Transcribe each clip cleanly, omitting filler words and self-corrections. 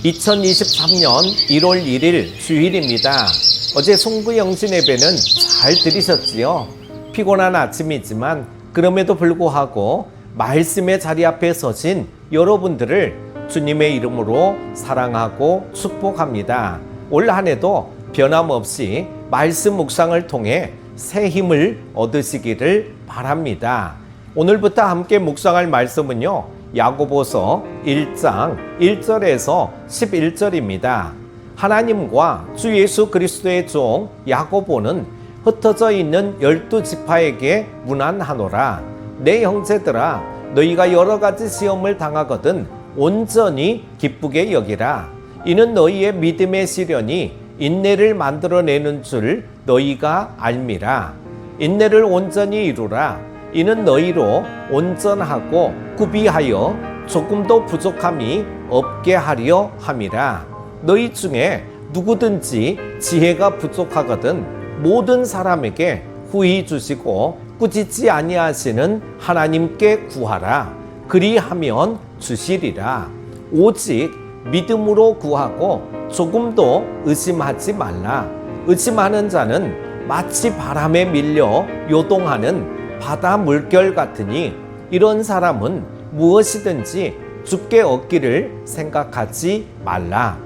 2023년 1월 1일 주일입니다. 어제 송구영신 예배는 잘 들으셨지요? 피곤한 아침이지만 그럼에도 불구하고 말씀의 자리 앞에 서신 여러분들을 주님의 이름으로 사랑하고 축복합니다. 올 한 해도 변함없이 말씀 묵상을 통해 새 힘을 얻으시기를 바랍니다. 오늘부터 함께 묵상할 말씀은요, 야고보서 1장 1절에서 11절입니다. 하나님과 주 예수 그리스도의 종 야고보는 흩어져 있는 12지파에게 문안하노라. 내 형제들아, 너희가 여러 가지 시험을 당하거든 온전히 기쁘게 여기라. 이는 너희의 믿음의 시련이 인내를 만들어내는 줄 너희가 알미라. 인내를 온전히 이루라. 이는 너희로 온전하고 구비하여 조금도 부족함이 없게 하려 함이라. 너희 중에 누구든지 지혜가 부족하거든 모든 사람에게 후히 주시고 꾸짖지 아니하시는 하나님께 구하라. 그리하면 주시리라. 오직 믿음으로 구하고 조금도 의심하지 말라. 의심하는 자는 마치 바람에 밀려 요동하는 바다 물결 같으니 이런 사람은 무엇이든지 주께 얻기를 생각하지 말라.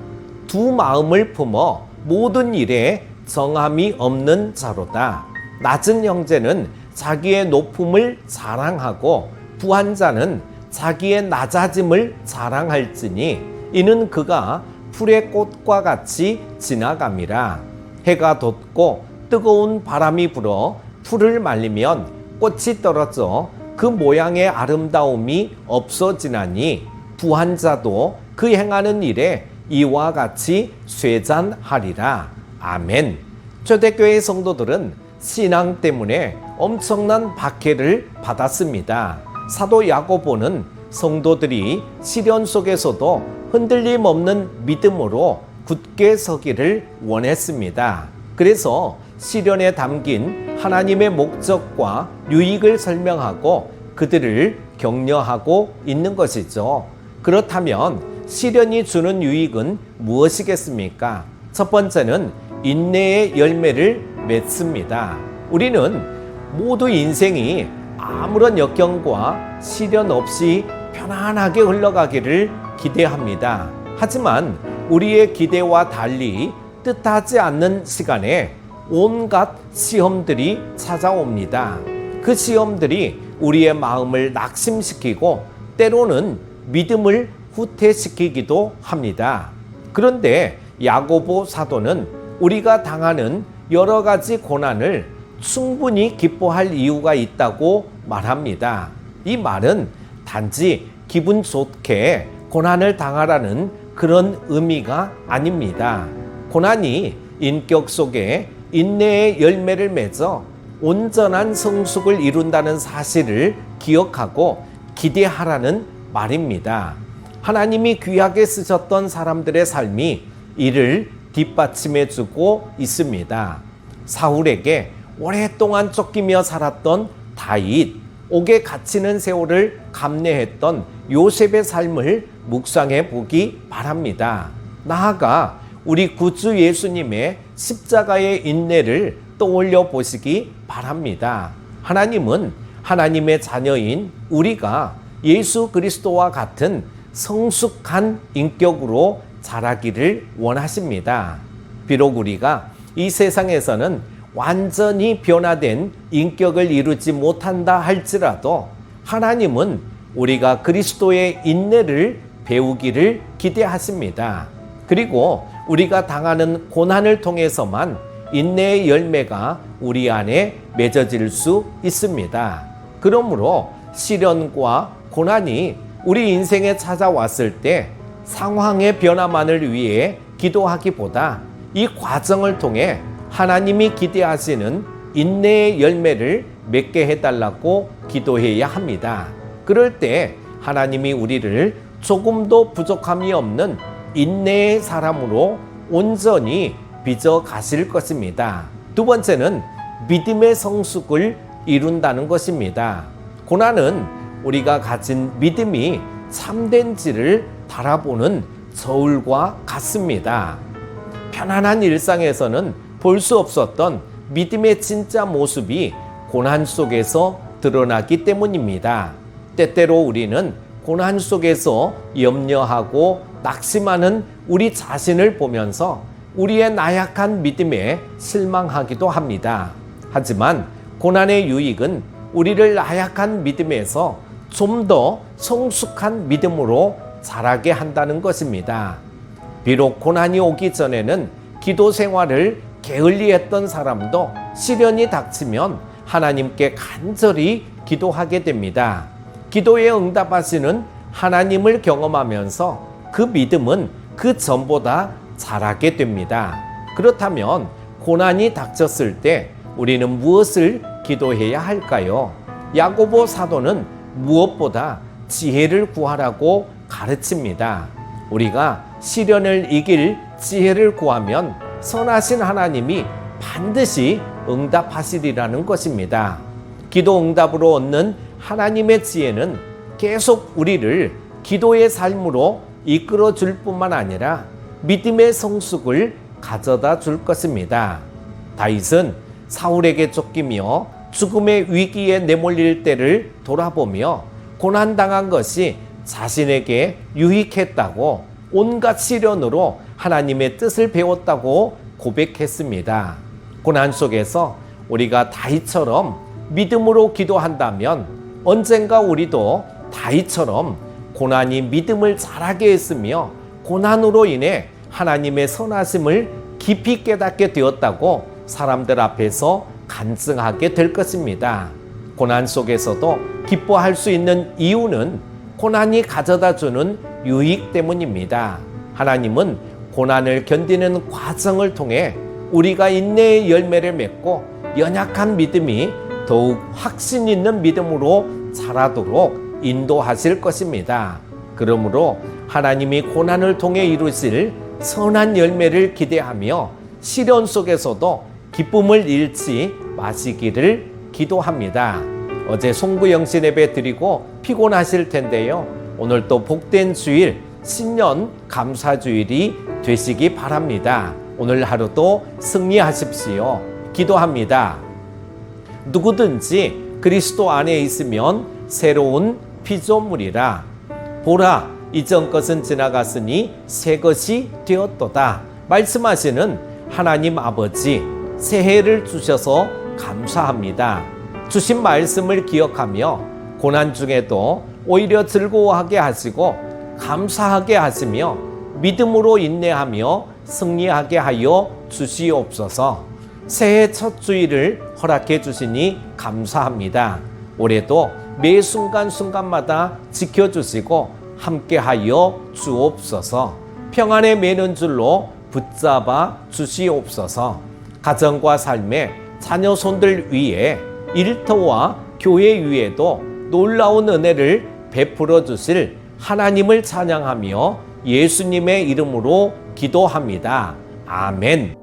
두 마음을 품어 모든 일에 정함이 없는 자로다. 낮은 형제는 자기의 높음을 자랑하고 부한 자는 자기의 낮아짐을 자랑할지니 이는 그가 풀의 꽃과 같이 지나감이라. 해가 돋고 뜨거운 바람이 불어 풀을 말리면 꽃이 떨어져 그 모양의 아름다움이 없어지나니 부한 자도 그 행하는 일에 이와 같이 쇠잔하리라. 아멘. 초대교회 성도들은 신앙 때문에 엄청난 박해를 받았습니다. 사도 야고보는 성도들이 시련 속에서도 흔들림 없는 믿음으로 굳게 서기를 원했습니다. 그래서 시련에 담긴 하나님의 목적과 유익을 설명하고 그들을 격려하고 있는 것이죠. 그렇다면 시련이 주는 유익은 무엇이겠습니까? 첫 번째는 인내의 열매를 맺습니다. 우리는 모두 인생이 아무런 역경과 시련 없이 편안하게 흘러가기를 기대합니다. 하지만 우리의 기대와 달리 뜻하지 않는 시간에 온갖 시험들이 찾아옵니다. 그 시험들이 우리의 마음을 낙심시키고 때로는 믿음을 후퇴시키기도 합니다. 그런데 야고보 사도는 우리가 당하는 여러 가지 고난을 충분히 기뻐할 이유가 있다고 말합니다. 이 말은 단지 기분 좋게 고난을 당하라는 그런 의미가 아닙니다. 고난이 인격 속에 인내의 열매를 맺어 온전한 성숙을 이룬다는 사실을 기억하고 기대하라는 말입니다. 하나님이 귀하게 쓰셨던 사람들의 삶이 이를 뒷받침해 주고 있습니다. 사울에게 오랫동안 쫓기며 살았던 다윗, 옥에 갇히는 세월을 감내했던 요셉의 삶을 묵상해 보기 바랍니다. 나아가 우리 구주 예수님의 십자가의 인내를 떠올려 보시기 바랍니다. 하나님은 하나님의 자녀인 우리가 예수 그리스도와 같은 성숙한 인격으로 자라기를 원하십니다. 비록 우리가 이 세상에서는 완전히 변화된 인격을 이루지 못한다 할지라도 하나님은 우리가 그리스도의 인내를 배우기를 기대하십니다. 그리고 우리가 당하는 고난을 통해서만 인내의 열매가 우리 안에 맺어질 수 있습니다. 그러므로 시련과 고난이 우리 인생에 찾아왔을 때 상황의 변화만을 위해 기도하기보다 이 과정을 통해 하나님이 기대하시는 인내의 열매를 맺게 해달라고 기도해야 합니다. 그럴 때 하나님이 우리를 조금도 부족함이 없는 인내의 사람으로 온전히 빚어 가실 것입니다. 두 번째는 믿음의 성숙을 이룬다는 것입니다. 고난은 우리가 가진 믿음이 참된지를 바라보는 저울과 같습니다. 편안한 일상에서는 볼 수 없었던 믿음의 진짜 모습이 고난 속에서 드러나기 때문입니다. 때때로 우리는 고난 속에서 염려하고 낙심하는 우리 자신을 보면서 우리의 나약한 믿음에 실망하기도 합니다. 하지만 고난의 유익은 우리를 나약한 믿음에서 좀 더 성숙한 믿음으로 자라게 한다는 것입니다. 비록 고난이 오기 전에는 기도 생활을 게을리했던 사람도 시련이 닥치면 하나님께 간절히 기도하게 됩니다. 기도에 응답하시는 하나님을 경험하면서 그 믿음은 그 전보다 자라게 됩니다. 그렇다면 고난이 닥쳤을 때 우리는 무엇을 기도해야 할까요? 야고보 사도는 무엇보다 지혜를 구하라고 가르칩니다. 우리가 시련을 이길 지혜를 구하면 선하신 하나님이 반드시 응답하시리라는 것입니다. 기도 응답으로 얻는 하나님의 지혜는 계속 우리를 기도의 삶으로 이끌어 줄 뿐만 아니라 믿음의 성숙을 가져다 줄 것입니다. 다윗은 사울에게 쫓기며 죽음의 위기에 내몰릴 때를 돌아보며 고난당한 것이 자신에게 유익했다고 온갖 시련으로 하나님의 뜻을 배웠다고 고백했습니다. 고난 속에서 우리가 다윗처럼 믿음으로 기도한다면 언젠가 우리도 다윗처럼 고난이 믿음을 자라게 했으며 고난으로 인해 하나님의 선하심을 깊이 깨닫게 되었다고 사람들 앞에서 간증하게 될 것입니다. 고난 속에서도 기뻐할 수 있는 이유는 고난이 가져다 주는 유익 때문입니다. 하나님은 고난을 견디는 과정을 통해 우리가 인내의 열매를 맺고 연약한 믿음이 더욱 확신 있는 믿음으로 자라도록 인도하실 것입니다. 그러므로 하나님이 고난을 통해 이루실 선한 열매를 기대하며 시련 속에서도 기쁨을 잃지 마시기를 기도합니다. 어제 송구영신 예배 드리고 피곤하실 텐데요. 오늘 또 복된 주일, 신년 감사주일이 되시기 바랍니다. 오늘 하루도 승리하십시오. 기도합니다. 누구든지 그리스도 안에 있으면 새로운 피조물이라. 보라, 이전 것은 지나갔으니 새 것이 되었도다. 말씀하시는 하나님 아버지, 새해를 주셔서 감사합니다. 주신 말씀을 기억하며 고난 중에도 오히려 즐거워하게 하시고 감사하게 하시며 믿음으로 인내하며 승리하게 하여 주시옵소서. 새해 첫 주일을 허락해 주시니 감사합니다. 올해도 매 순간순간마다 지켜주시고 함께하여 주옵소서. 평안에 매는 줄로 붙잡아 주시옵소서. 가정과 삶에 자녀 손들 위에 일터와 교회 위에도 놀라운 은혜를 베풀어 주실 하나님을 찬양하며 예수님의 이름으로 기도합니다. 아멘.